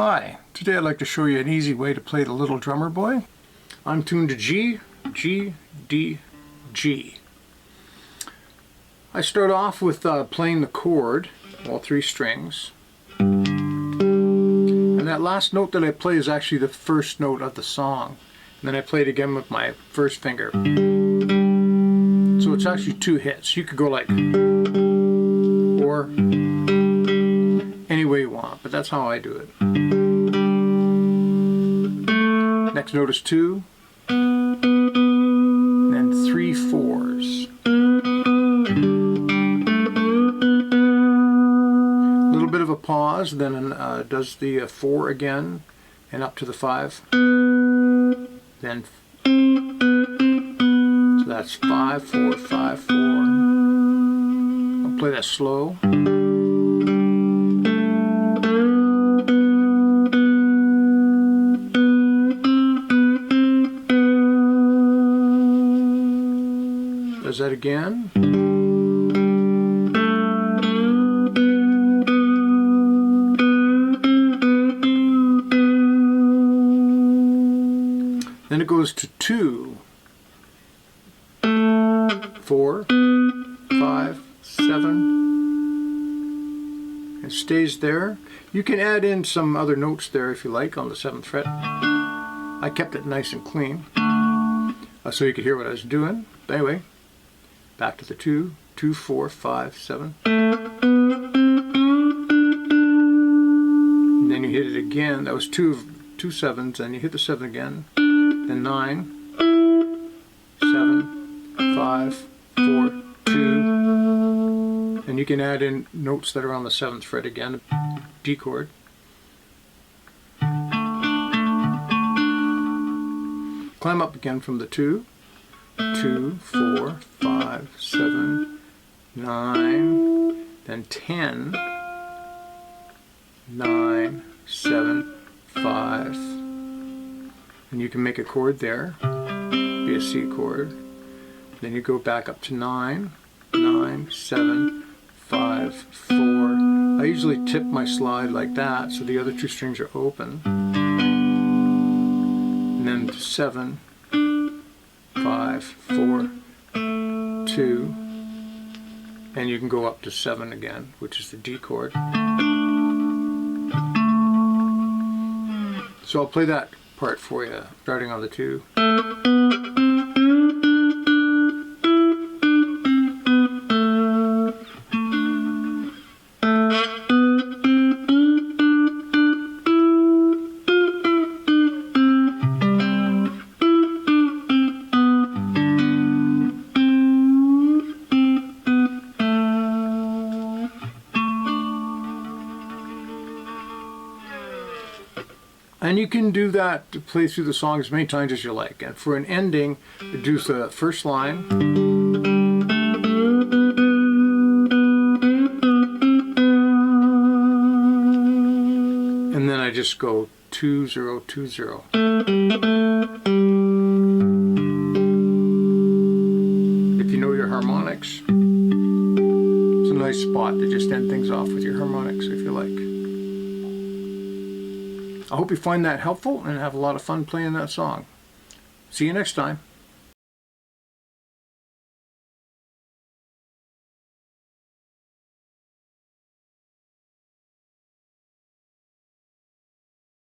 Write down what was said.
Hi, today I'd like to show you an easy way to play the Little Drummer Boy. I'm tuned to G, G, D, G. I start off with playing the chord, all three strings. And that last note that I play is actually the first note of the song. And then I play it again with my first finger. So it's actually two hits. You could go like, or any way you want, but that's how I do it. Next note is 2, and 3 4s. A little bit of a pause, then does the 4 again, and up to the 5. Then, so that's 5 4 5 4. I'll play that slow. Does that again. Then it goes to 2, 4, 5, 7. It stays there. You can add in some other notes there if you like on the 7th fret. I kept it nice and clean so you could hear what I was doing. But anyway, back to the 2, 2, 4, 5, 7. And then you hit it again. That was two 7s, and you hit the 7 again. Then 9, 7, 5, 4, 2. And you can add in notes that are on the 7th fret again, D chord. Climb up again from the 2. 2, 4, 5, 7, 9, then 10, 9, 7, 5, and you can make a chord there, be a C chord. Then you go back up to 9, 9, 7, 5, 4. I usually tip my slide like that so the other two strings are open. And then to 7, 5, 4, 2, and you can go up to 7 again, which is the D chord. So I'll play that part for you, starting on the 2. And you can do that to play through the song as many times as you like. And for an ending, do the first line. And then I just go 2 0 2 0. If you know your harmonics, it's a nice spot to just end things off with your harmonics if you like. I hope you find that helpful and have a lot of fun playing that song. See you next time.